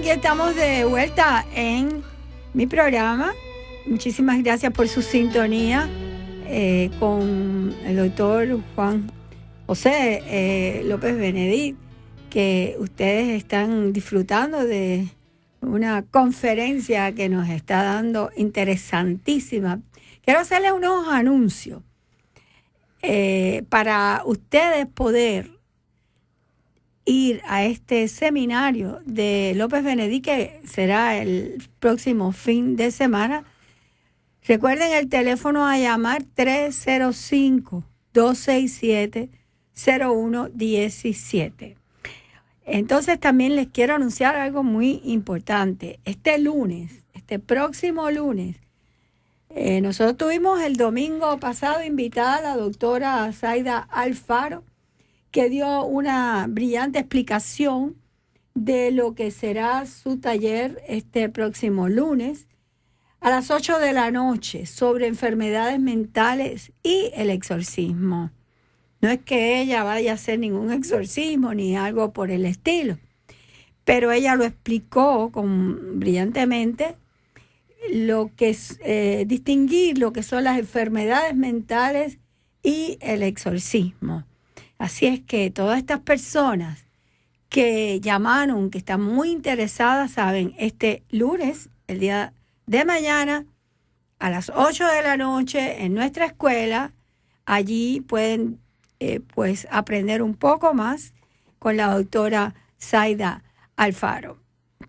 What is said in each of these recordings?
aquí estamos de vuelta en mi programa. Muchísimas gracias por su sintonía con el doctor Juan José López Benedit, que ustedes están disfrutando de una conferencia que nos está dando interesantísima. Quiero hacerles unos anuncios para ustedes poder ir a este seminario de López Benedit, que será el próximo fin de semana. Recuerden el teléfono a llamar 305-267-0117. Entonces también les quiero anunciar algo muy importante. Este próximo lunes, nosotros tuvimos el domingo pasado invitada a la doctora Zaida Alfaro, que dio una brillante explicación de lo que será su taller este próximo lunes a las 8 de la noche sobre enfermedades mentales y el exorcismo. No es que ella vaya a hacer ningún exorcismo ni algo por el estilo, pero ella lo explicó brillantemente, lo que es distinguir lo que son las enfermedades mentales y el exorcismo. Así es que todas estas personas que llamaron, que están muy interesadas, saben, este lunes, el día de mañana, a las 8 de la noche, en nuestra escuela, allí pueden pues aprender un poco más con la doctora Zaida Alfaro.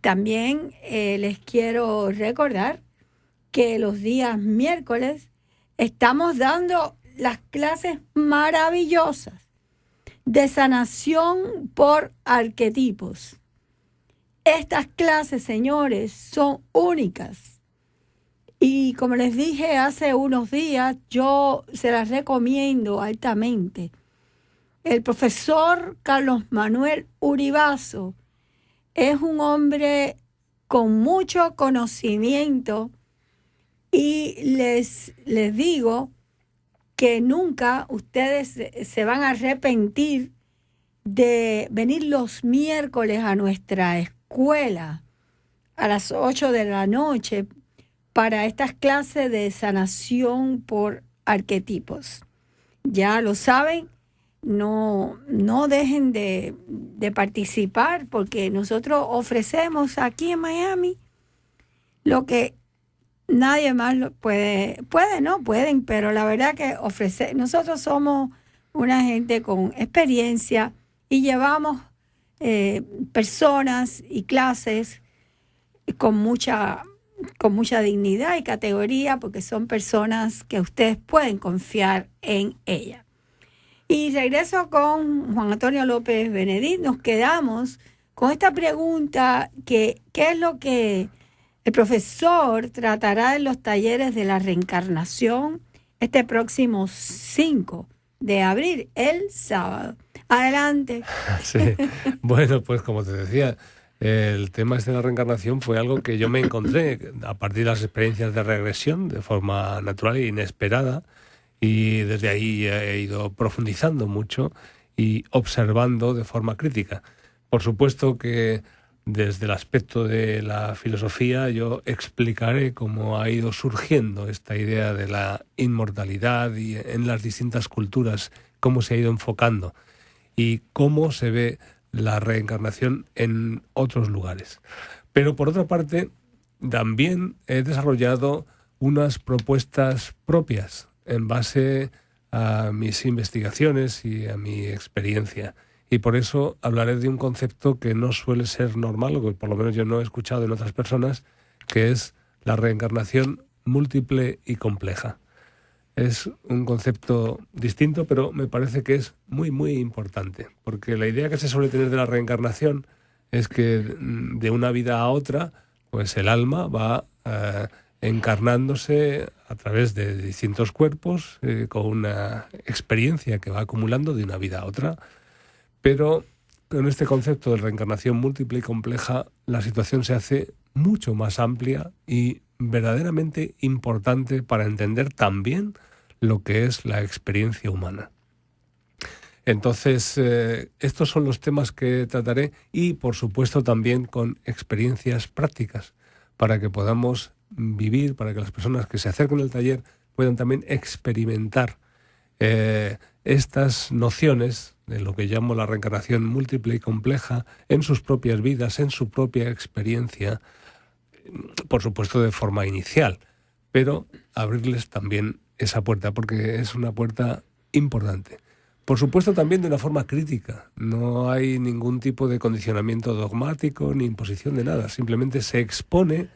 También les quiero recordar que los días miércoles estamos dando las clases maravillosas de sanación por arquetipos. Estas clases, señores, son únicas. Y como les dije hace unos días, yo se las recomiendo altamente. El profesor Carlos Manuel Uribazo es un hombre con mucho conocimiento y les digo que nunca ustedes se van a arrepentir de venir los miércoles a nuestra escuela a las 8 de la noche para estas clases de sanación por arquetipos. Ya lo saben, no dejen de participar, porque nosotros ofrecemos aquí en Miami lo que nadie más pueden, pero la verdad que nosotros somos una gente con experiencia y llevamos personas y clases con mucha dignidad y categoría, porque son personas que ustedes pueden confiar en ellas. Y regreso con Juan Antonio López Benedit. Nos quedamos con esta pregunta, ¿qué es lo que el profesor tratará en los talleres de la reencarnación este próximo 5 de abril, el sábado? Adelante. Sí, bueno, pues como te decía, el tema de la reencarnación fue algo que yo me encontré a partir de las experiencias de regresión de forma natural e inesperada, y desde ahí he ido profundizando mucho y observando de forma crítica. Por supuesto que desde el aspecto de la filosofía yo explicaré cómo ha ido surgiendo esta idea de la inmortalidad y en las distintas culturas cómo se ha ido enfocando y cómo se ve la reencarnación en otros lugares. Pero por otra parte, también he desarrollado unas propuestas propias en base a mis investigaciones y a mi experiencia. Y por eso hablaré de un concepto que no suele ser normal, o que por lo menos yo no he escuchado en otras personas, que es la reencarnación múltiple y compleja. Es un concepto distinto, pero me parece que es muy, muy importante, porque la idea que se suele tener de la reencarnación es que de una vida a otra, pues el alma va encarnándose a través de distintos cuerpos, con una experiencia que va acumulando de una vida a otra. Pero con este concepto de reencarnación múltiple y compleja, la situación se hace mucho más amplia y verdaderamente importante para entender también lo que es la experiencia humana. Entonces, estos son los temas que trataré y, por supuesto, también con experiencias prácticas para que podamos vivir, para que las personas que se acerquen al taller puedan también experimentar estas nociones de lo que llamo la reencarnación múltiple y compleja en sus propias vidas, en su propia experiencia, por supuesto de forma inicial, pero abrirles también esa puerta, porque es una puerta importante. Por supuesto también de una forma crítica, no hay ningún tipo de condicionamiento dogmático ni imposición de nada, simplemente se expone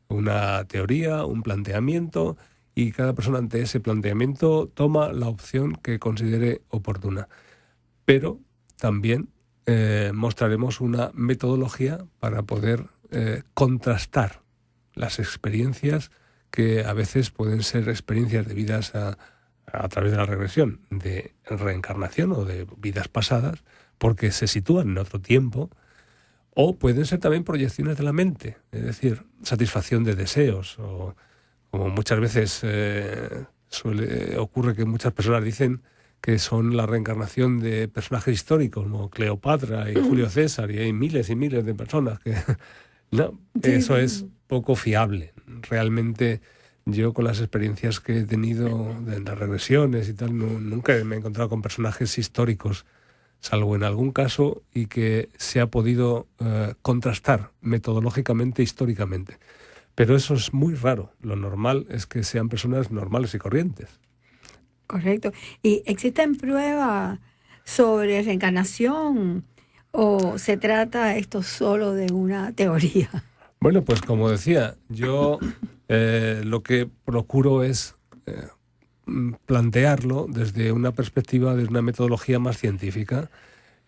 una teoría, un planteamiento, y cada persona ante ese planteamiento toma la opción que considere oportuna. Pero también mostraremos una metodología para poder contrastar las experiencias que a veces pueden ser experiencias debidas a través de la regresión, de reencarnación o de vidas pasadas, porque se sitúan en otro tiempo, o pueden ser también proyecciones de la mente, es decir, satisfacción de deseos, o como muchas veces ocurre que muchas personas dicen que son la reencarnación de personajes históricos como Cleopatra y Julio César, y hay miles y miles de personas que... No, eso es poco fiable. Realmente yo, con las experiencias que he tenido de las regresiones y tal, nunca me he encontrado con personajes históricos, salvo en algún caso, y que se ha podido contrastar metodológicamente, históricamente. Pero eso es muy raro. Lo normal es que sean personas normales y corrientes. Correcto. ¿Y existen pruebas sobre reencarnación o se trata esto solo de una teoría? Bueno, pues como decía, yo lo que procuro es plantearlo desde una perspectiva, de una metodología más científica.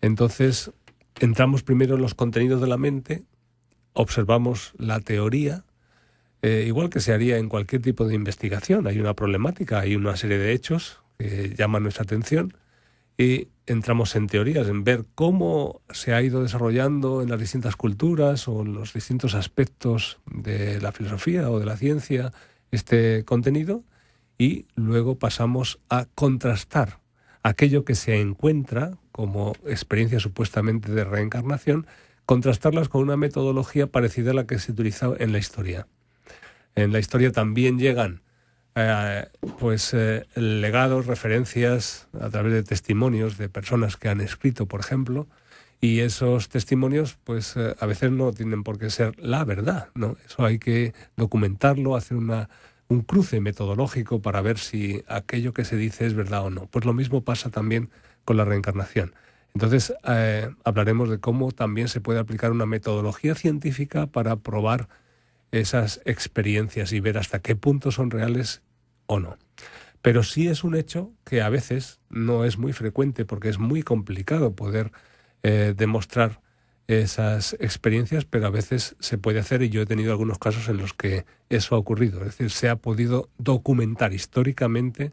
Entonces, entramos primero en los contenidos de la mente, observamos la teoría, igual que se haría en cualquier tipo de investigación. Hay una problemática, hay una serie de hechos que llaman nuestra atención y entramos en teorías, en ver cómo se ha ido desarrollando en las distintas culturas o en los distintos aspectos de la filosofía o de la ciencia este contenido, y luego pasamos a contrastar aquello que se encuentra como experiencia supuestamente de reencarnación, contrastarlas con una metodología parecida a la que se utilizaba en la historia. En la historia también llegan legados, referencias a través de testimonios de personas que han escrito, por ejemplo, y esos testimonios a veces no tienen por qué ser la verdad, ¿no? Eso hay que documentarlo, hacer un cruce metodológico para ver si aquello que se dice es verdad o no. Pues lo mismo pasa también con la reencarnación. Entonces hablaremos de cómo también se puede aplicar una metodología científica para probar esas experiencias y ver hasta qué punto son reales o no. Pero sí es un hecho que a veces no es muy frecuente, porque es muy complicado poder demostrar esas experiencias, pero a veces se puede hacer, y yo he tenido algunos casos en los que eso ha ocurrido. Es decir, se ha podido documentar históricamente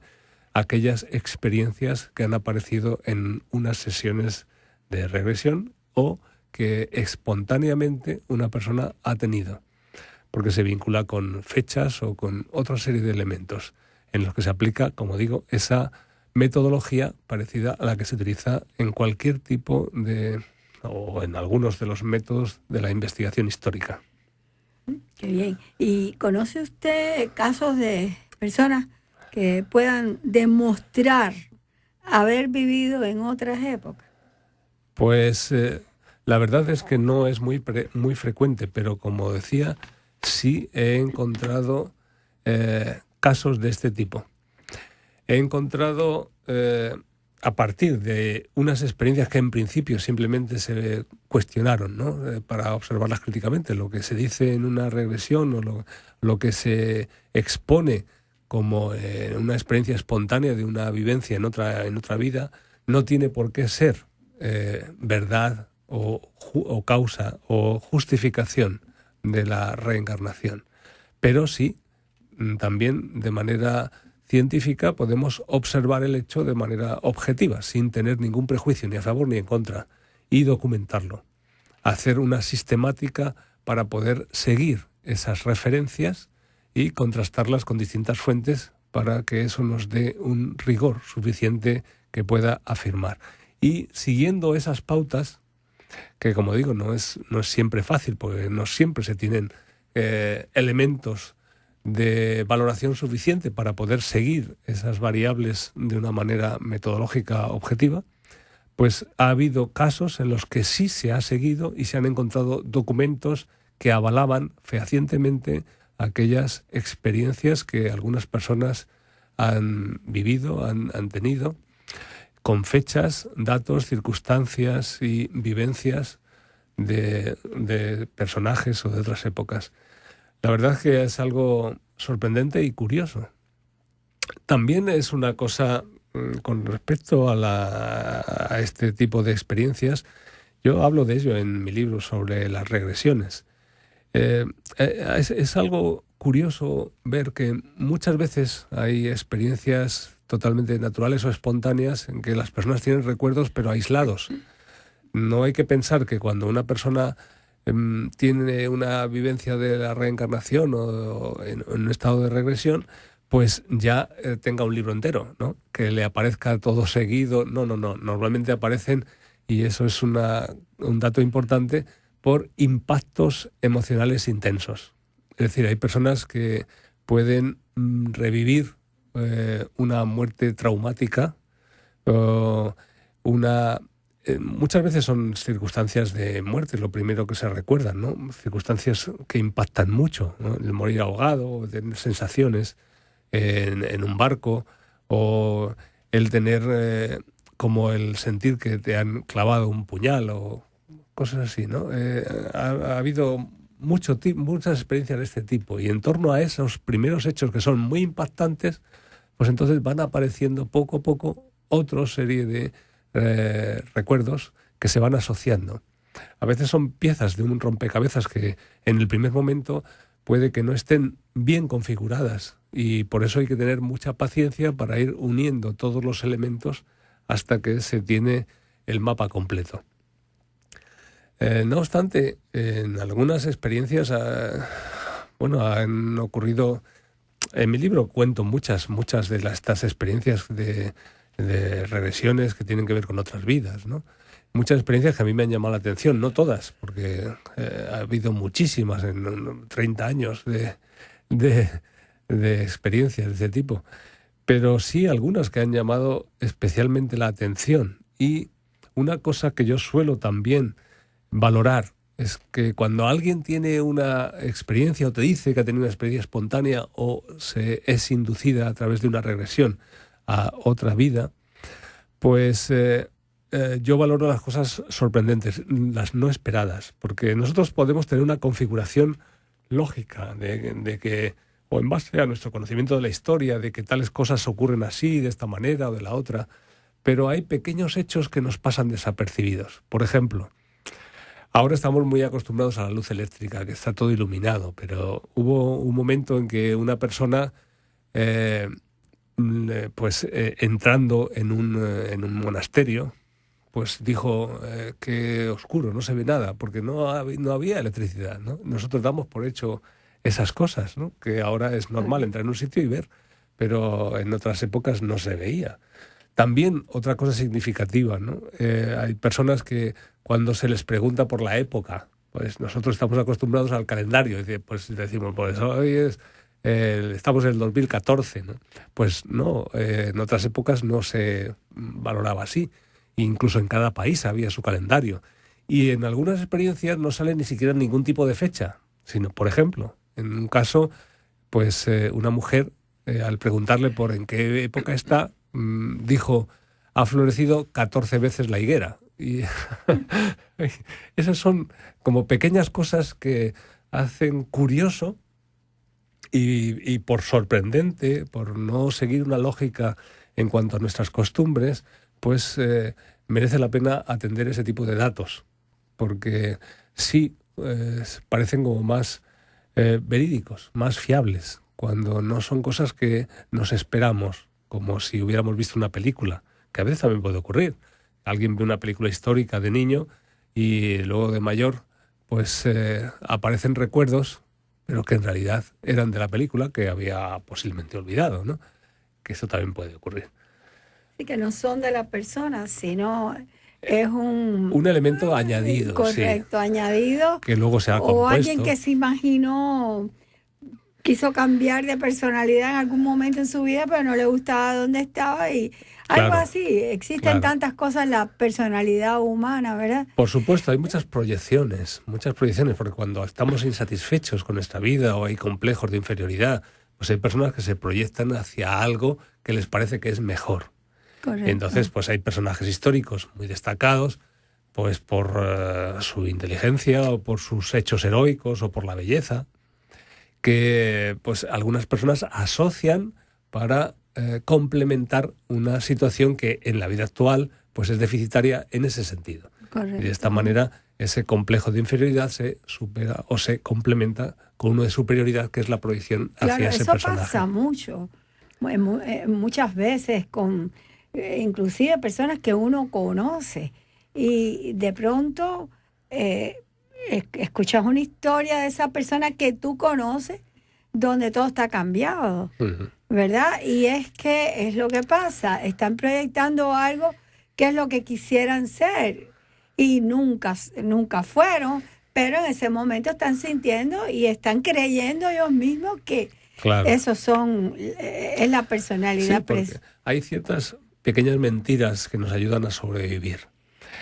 aquellas experiencias que han aparecido en unas sesiones de regresión o que espontáneamente una persona ha tenido, porque se vincula con fechas o con otra serie de elementos en los que se aplica, como digo, esa metodología parecida a la que se utiliza en cualquier tipo de, o en algunos de los métodos de la investigación histórica. Qué bien. ¿Y conoce usted casos de personas que puedan demostrar haber vivido en otras épocas? Pues la verdad es que no es muy frecuente, pero como decía, sí he encontrado casos de este tipo. He encontrado, a partir de unas experiencias que en principio simplemente se cuestionaron, ¿no? Para observarlas críticamente, lo que se dice en una regresión o lo que se expone como una experiencia espontánea de una vivencia en otra vida, no tiene por qué ser verdad o causa o justificación de la reencarnación. Pero sí, también de manera científica podemos observar el hecho de manera objetiva, sin tener ningún prejuicio ni a favor ni en contra, y documentarlo. Hacer una sistemática para poder seguir esas referencias y contrastarlas con distintas fuentes para que eso nos dé un rigor suficiente que pueda afirmar. Y siguiendo esas pautas, que como digo, no es siempre fácil, porque no siempre se tienen elementos de valoración suficiente para poder seguir esas variables de una manera metodológica objetiva, pues ha habido casos en los que sí se ha seguido y se han encontrado documentos que avalaban fehacientemente aquellas experiencias que algunas personas han vivido, han tenido, con fechas, datos, circunstancias y vivencias de personajes o de otras épocas. La verdad es que es algo sorprendente y curioso. También es una cosa con respecto a este tipo de experiencias. Yo hablo de ello en mi libro sobre las regresiones. Es algo curioso ver que muchas veces hay experiencias totalmente naturales o espontáneas en que las personas tienen recuerdos pero aislados. No hay que pensar que cuando una persona tiene una vivencia de la reencarnación o en un estado de regresión, pues ya tenga un libro entero, ¿no? Que le aparezca todo seguido. No. Normalmente aparecen, y eso es un dato importante, por impactos emocionales intensos. Es decir, hay personas que pueden revivir una muerte traumática, muchas veces son circunstancias de muerte, lo primero que se recuerdan, ¿no? Circunstancias que impactan mucho, ¿no? El morir ahogado, tener sensaciones en un barco, o el tener como el sentir que te han clavado un puñal o cosas así, ¿no? Ha habido muchas experiencias de este tipo, y en torno a esos primeros hechos que son muy impactantes, pues entonces van apareciendo poco a poco otra serie de recuerdos que se van asociando. A veces son piezas de un rompecabezas que en el primer momento puede que no estén bien configuradas, y por eso hay que tener mucha paciencia para ir uniendo todos los elementos hasta que se tiene el mapa completo. No obstante, en algunas experiencias han ocurrido. En mi libro cuento muchas de estas experiencias de regresiones que tienen que ver con otras vidas, ¿no? Muchas experiencias que a mí me han llamado la atención, no todas, porque ha habido muchísimas en 30 años de experiencias de ese tipo, pero sí algunas que han llamado especialmente la atención. Y una cosa que yo suelo también valorar es que cuando alguien tiene una experiencia o te dice que ha tenido una experiencia espontánea o es inducida a través de una regresión a otra vida, pues yo valoro las cosas sorprendentes, las no esperadas, porque nosotros podemos tener una configuración lógica de que, o en base a nuestro conocimiento de la historia, de que tales cosas ocurren así, de esta manera o de la otra, pero hay pequeños hechos que nos pasan desapercibidos. Por ejemplo, ahora estamos muy acostumbrados a la luz eléctrica, que está todo iluminado, pero hubo un momento en que una persona, entrando en un monasterio, pues dijo que oscuro, no se ve nada, porque no había electricidad, ¿no? Nosotros damos por hecho esas cosas, ¿no? Que ahora es normal entrar en un sitio y ver, pero en otras épocas no se veía. También otra cosa significativa, ¿no? Hay personas que cuando se les pregunta por la época, pues nosotros estamos acostumbrados al calendario, pues decimos, pues hoy estamos en el 2014, ¿no? Pues no, en otras épocas no se valoraba así. Incluso en cada país había su calendario. Y en algunas experiencias no sale ni siquiera ningún tipo de fecha, sino, por ejemplo, en un caso, pues una mujer, al preguntarle por en qué época está, dijo, ha florecido 14 veces la higuera. Y esas son como pequeñas cosas que hacen curioso y por sorprendente, por no seguir una lógica en cuanto a nuestras costumbres, pues merece la pena atender ese tipo de datos, porque sí parecen como más verídicos, más fiables, cuando no son cosas que nos esperamos, como si hubiéramos visto una película, que a veces también puede ocurrir. Alguien ve una película histórica de niño y luego de mayor pues aparecen recuerdos, pero que en realidad eran de la película que había posiblemente olvidado, ¿no? Que eso también puede ocurrir. Sí, que no son de la persona, sino es un elemento añadido. Correcto, sí, añadido. que luego se ha compuesto. O alguien que se imaginó, quiso cambiar de personalidad en algún momento en su vida, pero no le gustaba donde estaba y algo Claro, así. Existen tantas cosas en la personalidad humana, ¿verdad? Por supuesto, hay muchas proyecciones, porque cuando estamos insatisfechos con nuestra vida o hay complejos de inferioridad, pues hay personas que se proyectan hacia algo que les parece que es mejor. Correcto. Entonces, pues hay personajes históricos muy destacados, pues por su inteligencia o por sus hechos heroicos o por la belleza, que pues algunas personas asocian para complementar una situación que en la vida actual pues es deficitaria en ese sentido. Correcto. Y de esta manera ese complejo de inferioridad se supera o se complementa con uno de superioridad, que es la proyección hacia ese personaje. Claro, eso pasa mucho, muchas veces con inclusive personas que uno conoce y de pronto escuchas una historia de esa persona que tú conoces donde todo está cambiado, ¿verdad? Y es que es lo que pasa, están proyectando algo que es lo que quisieran ser y nunca fueron, pero en ese momento están sintiendo y están creyendo ellos mismos que eso es la personalidad. Sí, hay ciertas pequeñas mentiras que nos ayudan a sobrevivir.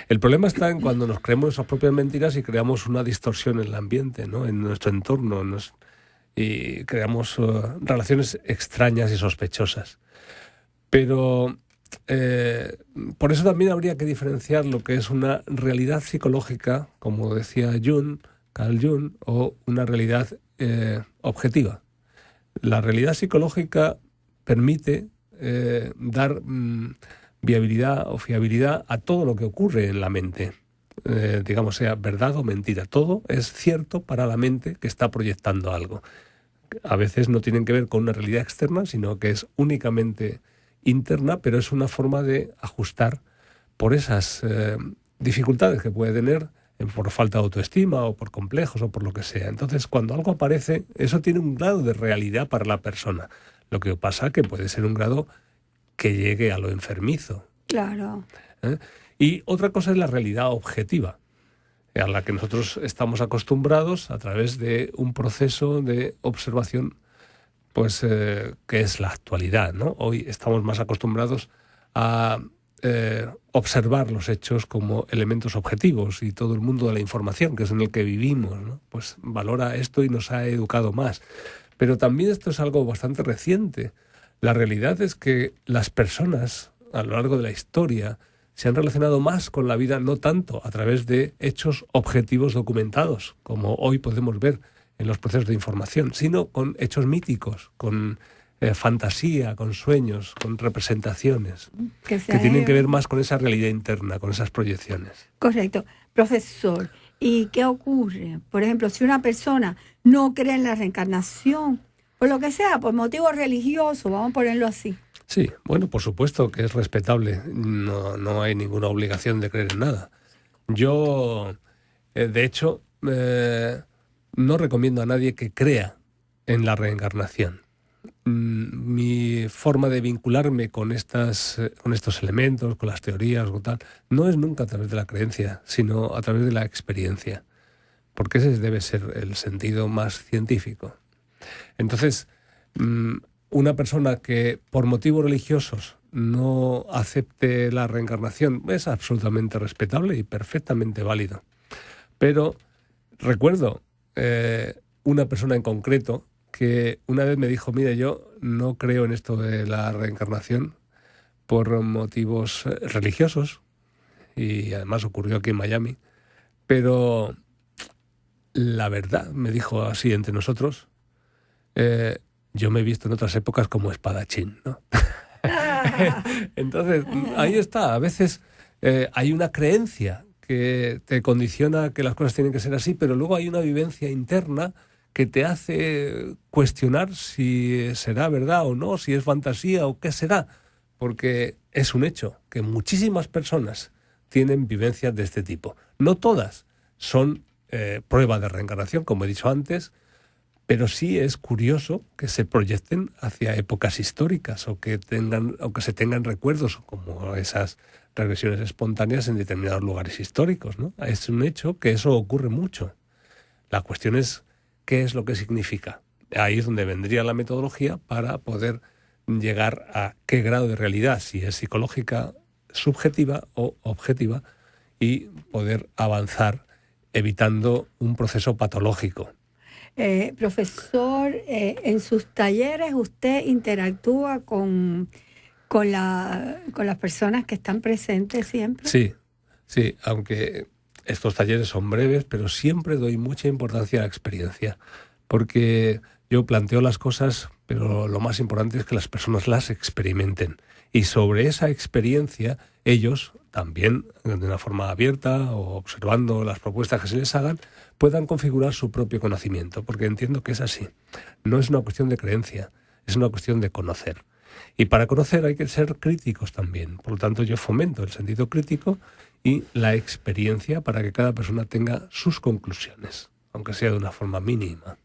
El problema está en cuando nos creemos esas propias mentiras y creamos una distorsión en el ambiente, ¿no? En nuestro entorno, y creamos relaciones extrañas y sospechosas. Pero por eso también habría que diferenciar lo que es una realidad psicológica, como decía Carl Jung, o una realidad objetiva. La realidad psicológica permite dar viabilidad o fiabilidad a todo lo que ocurre en la mente. Digamos, sea verdad o mentira. Todo es cierto para la mente que está proyectando algo. A veces no tienen que ver con una realidad externa, sino que es únicamente interna, pero es una forma de ajustar por esas dificultades que puede tener por falta de autoestima o por complejos o por lo que sea. Entonces, cuando algo aparece, eso tiene un grado de realidad para la persona. Lo que pasa que puede ser un grado que llegue a lo enfermizo. Claro. Y otra cosa es la realidad objetiva, a la que nosotros estamos acostumbrados a través de un proceso de observación, pues que es la actualidad, ¿no? Hoy estamos más acostumbrados a observar los hechos como elementos objetivos, y todo el mundo de la información, que es en el que vivimos, ¿no? Pues valora esto y nos ha educado más. Pero también esto es algo bastante reciente. La realidad es que las personas a lo largo de la historia se han relacionado más con la vida, no tanto a través de hechos objetivos documentados, como hoy podemos ver en los procesos de información, sino con hechos míticos, con fantasía, con sueños, con representaciones, que tienen que ver más con esa realidad interna, con esas proyecciones. Correcto. Profesor, ¿y qué ocurre? Por ejemplo, si una persona no cree en la reencarnación, por lo que sea, por motivos religiosos, vamos a ponerlo así. Sí, bueno, por supuesto que es respetable. No hay ninguna obligación de creer en nada. Yo, de hecho, no recomiendo a nadie que crea en la reencarnación. Mi forma de vincularme con estos elementos, con las teorías o tal, no es nunca a través de la creencia, sino a través de la experiencia, porque ese debe ser el sentido más científico. Entonces, una persona que por motivos religiosos no acepte la reencarnación es absolutamente respetable y perfectamente válido. Pero recuerdo una persona en concreto que una vez me dijo: mire, yo no creo en esto de la reencarnación por motivos religiosos, y además ocurrió aquí en Miami, pero la verdad, me dijo así entre nosotros, yo me he visto en otras épocas como espadachín, ¿no? Entonces, ahí está. A veces hay una creencia que te condiciona que las cosas tienen que ser así, pero luego hay una vivencia interna que te hace cuestionar si será verdad o no, si es fantasía o qué será, porque es un hecho que muchísimas personas tienen vivencias de este tipo. No todas son prueba de reencarnación, como he dicho antes, Pero sí es curioso que se proyecten hacia épocas históricas o que se tengan recuerdos como esas regresiones espontáneas en determinados lugares históricos, ¿no? Es un hecho que eso ocurre mucho. La cuestión es qué es lo que significa. Ahí es donde vendría la metodología para poder llegar a qué grado de realidad, si es psicológica, subjetiva o objetiva, y poder avanzar evitando un proceso patológico. Profesor, en sus talleres usted interactúa con las personas que están presentes siempre. Sí, aunque estos talleres son breves, pero siempre doy mucha importancia a la experiencia, porque yo planteo las cosas, pero lo más importante es que las personas las experimenten. Y sobre esa experiencia, ellos también, de una forma abierta o observando las propuestas que se les hagan, puedan configurar su propio conocimiento, porque entiendo que es así. No es una cuestión de creencia, es una cuestión de conocer. Y para conocer hay que ser críticos también. Por lo tanto, yo fomento el sentido crítico y la experiencia para que cada persona tenga sus conclusiones, aunque sea de una forma mínima.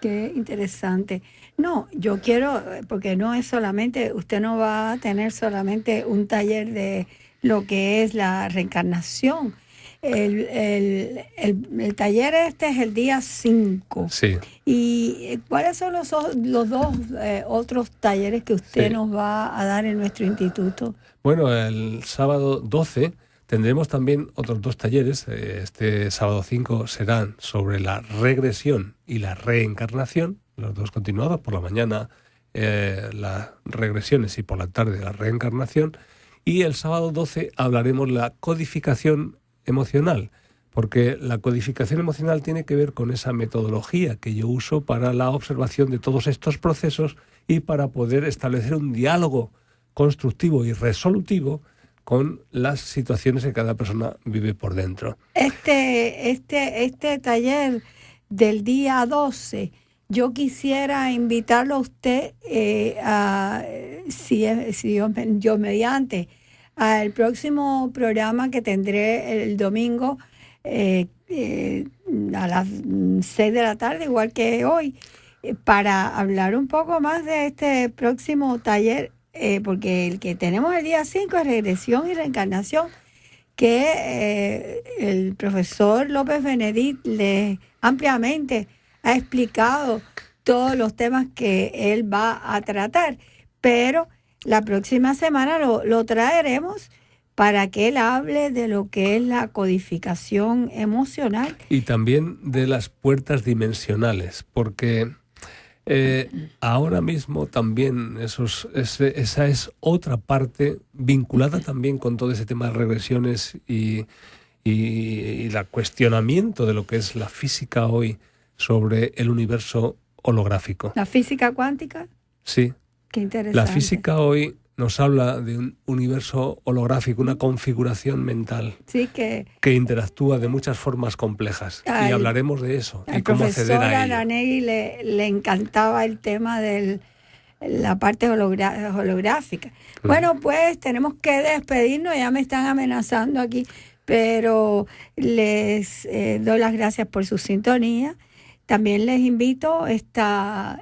Qué interesante. No, yo quiero, porque no es solamente, usted no va a tener solamente un taller de lo que es la reencarnación. El taller este es el día 5. Sí. ¿Y cuáles son los dos otros talleres que usted nos va a dar en nuestro instituto? Bueno, el sábado 12 tendremos también otros 2 talleres. Este sábado 5 serán sobre la regresión y la reencarnación, los 2 continuados, por la mañana las regresiones y por la tarde la reencarnación. Y el sábado 12 hablaremos de la codificación emocional, porque la codificación emocional tiene que ver con esa metodología que yo uso para la observación de todos estos procesos y para poder establecer un diálogo constructivo y resolutivo con las situaciones que cada persona vive por dentro. Este taller del día 12, yo quisiera invitarlo a usted, si yo mediante, al próximo programa que tendré el domingo a las 6 de la tarde, igual que hoy, para hablar un poco más de este próximo taller, porque el que tenemos el día 5 es regresión y reencarnación, que el profesor López Benedit ampliamente ha explicado todos los temas que él va a tratar, pero la próxima semana lo traeremos para que él hable de lo que es la codificación emocional. Y también de las puertas dimensionales, porque ahora mismo también esa es otra parte vinculada también con todo ese tema de regresiones y el cuestionamiento de lo que es la física hoy sobre el universo holográfico. ¿La física cuántica? Sí. Qué interesante. La física hoy nos habla de un universo holográfico, una configuración mental que interactúa de muchas formas complejas. Y hablaremos de eso y cómo acceder a ello. Al profesor Aranegui le encantaba el tema de la parte holográfica. Bueno, pues tenemos que despedirnos, ya me están amenazando aquí, pero les doy las gracias por su sintonía. También les invito a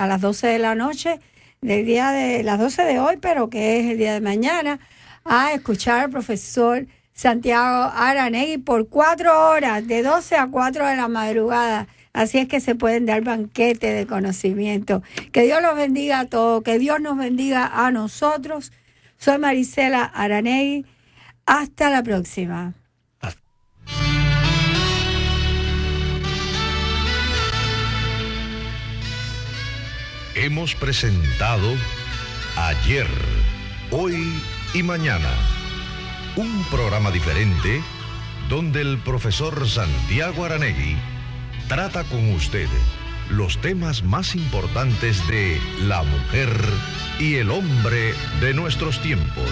las 12 de la noche, del día de las 12 de hoy, pero que es el día de mañana, a escuchar al profesor Santiago Aranegui por 4 horas, de 12 a 4 de la madrugada. Así es que se pueden dar banquete de conocimiento. Que Dios los bendiga a todos, que Dios nos bendiga a nosotros. Soy Marisela Aranegui. Hasta la próxima. Hemos presentado Ayer, Hoy y Mañana, un programa diferente donde el profesor Santiago Aranegui trata con usted los temas más importantes de la mujer y el hombre de nuestros tiempos.